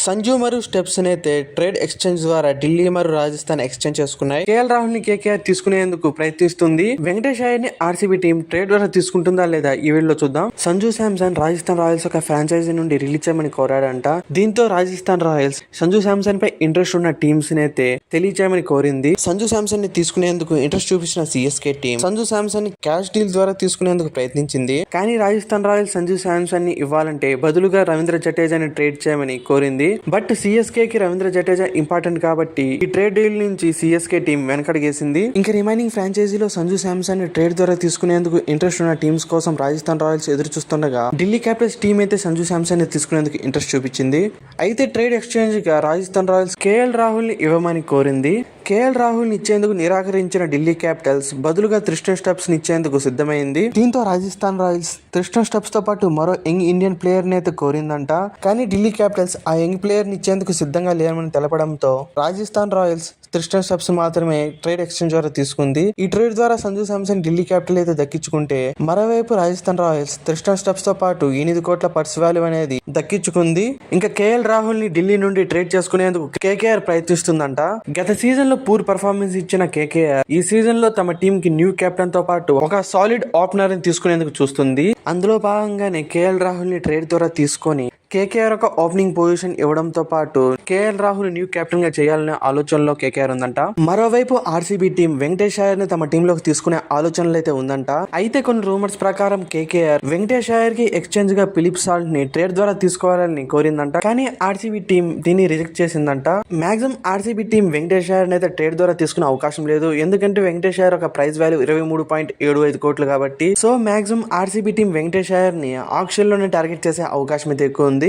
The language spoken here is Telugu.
సంజు మరియు స్టెప్స్ అయితే ట్రేడ్ ఎక్స్చేంజ్ ద్వారా ఢిల్లీ మరియు రాజస్థాన్ ఎక్స్చేంజ్ చేసుకున్నాయి. కేఎల్ రాహుల్ ని కేకేఆర్ తీసుకునేందుకు ప్రయత్నిస్తుంది. వెంకటేష్ అయ్యర్ ని ఆర్సీబీ టీం ట్రేడ్ ద్వారా తీసుకుంటుందా లేదా ఈ వీడియోలో చూద్దాం. సంజు శాంసన్ రాజస్థాన్ రాయల్స్ ఒక ఫ్రాంచైజీ నుండి రిలీజ్ చేయమని కోరాడంట. దీంతో రాజస్థాన్ రాయల్స్ సంజు శాంసన్ పై ఇంట్రెస్ట్ ఉన్న టీమ్స్ ని అయితే తెలియచేయమని కోరింది. సంజు శాంసన్ ని తీసుకునేందుకు ఇంట్రెస్ట్ చూపించిన సిఎస్కే టీం సంజు శాంసన్ ని క్యాష్ డీల్ ద్వారా తీసుకునేందుకు ప్రయత్నించింది. కానీ రాజస్థాన్ రాయల్స్ సంజు శాంసన్ ని ఇవ్వాలంటే బదులుగా రవీంద్ర జడేజాని ట్రేడ్ చేయమని కోరింది. బట్ సిఎస్కే కి రవీంద్ర జడేజా ఇంపార్టెంట్ కాబట్టి ఈ ట్రేడ్ డీల్ నుంచి సిఎస్కే టీం వెనకడిగేసింది. ఇంకా రిమైనింగ్ ఫ్రాంచైజీలో సంజు శాంసన్ ని ట్రేడ్ ద్వారా తీసుకునేందుకు ఇంట్రెస్ట్ ఉన్న టీమ్స్ కోసం రాజస్థాన్ రాయల్స్ ఎదురు చూస్తుండగా ఢిల్లీ క్యాపిటల్స్ టీం అయితే సంజు శాంసన్ ని తీసుకునేందుకు ఇంట్రెస్ట్ చూపించింది. అయితే ట్రేడ్ ఎక్స్చేంజ్ గా రాజస్థాన్ రాయల్స్ కేఎల్ రాహుల్ ని ఇవ్వమని కోరింది. కేఎల్ రాహుల్ ని ఇచ్చేందుకు నిరాకరించిన ఢిల్లీ క్యాపిటల్స్ బదులుగా త్రిస్టన్ స్టెప్స్ ని ఇచ్చేందుకు సిద్ధమైంది. దీంతో రాజస్థాన్ రాయల్స్ త్రిస్టన్ స్టెప్స్ తో పాటు మరో యంగ్ ఇండియన్ ప్లేయర్ ని అయితే కోరిందంట. కానీ ఢిల్లీ క్యాపిటల్స్ ఆ యంగ్ ప్లేయర్ ని ఇచ్చేందుకు సిద్ధంగా లేరని తెలపడంతో రాజస్థాన్ రాయల్స్ త్రిస్టన్ స్టెప్స్ మాత్రమే ట్రేడ్ ఎక్స్చేంజ్ ద్వారా తీసుకుంది. ఈ ట్రేడ్ ద్వారా సంజు శాంసన్ ఢిల్లీ క్యాపిటల్ అయితే దక్కించుకుంటే మరోవైపు రాజస్థాన్ రాయల్స్ త్రిస్టన్ స్టెప్స్ తో పాటు 8 కోట్ల పర్స్ వాల్యూ అనేది దక్కించుకుంది. ఇంకా కేఎల్ రాహుల్ ని ఢిల్లీ నుండి ట్రేడ్ చేసుకునేందుకు కేకేఆర్ ప్రయత్నిస్తుందంట. గత సీజన్ లో పూర్ పర్ఫార్మెన్స్ ఇచ్చిన కేకేఆర్ ఈ సీజన్ లో తమ టీం కి న్యూ కెప్టెన్ తో పాటు ఒక సాలిడ్ ఓపెనర్ ని తీసుకునేందుకు చూస్తుంది. అందులో భాగంగానే కేఎల్ రాహుల్ ని ట్రేడ్ ద్వారా తీసుకొని కేకేఆర్ ఒక ఓపెనింగ్ పొజిషన్ ఇవ్వడంతో పాటు కేఎల్ రాహుల్ న్యూ కెప్టెన్ గా చేయాలనే ఆలోచనలో కేకేఆర్ ఉందంట. మరోవైపు ఆర్సీబీ టీం వెంకటేష్ అయ్యర్ ని తమ టీంలోకి తీసుకునే ఆలోచనలు అయితే ఉందంట. అయితే కొన్ని రూమర్స్ ప్రకారం కేకేఆర్ వెంకటేష్ అయ్యర్ కి ఎక్స్చేంజ్ గా ఫిలిప్ సాల్ట్ ని ట్రేడ్ ద్వారా తీసుకోవాలని కోరిందంట. కానీ ఆర్సీబీ టీం దీన్ని రిజెక్ట్ చేసిందంట. Maximum RCB team Venkatesh Iyer అయితే ట్రేడ్ ద్వారా తీసుకునే అవకాశం లేదు. ఎందుకంటే వెంకటేష్ అయ్యర్ ఒక ప్రైస్ వాల్యూ 23.75 కోట్లు కాబట్టి. So maximum RCB team Venkatesh Iyer ని ఆక్షన్ లోనే టార్గెట్ చేసే అవకాశం అయితే ఎక్కువ ఉంది.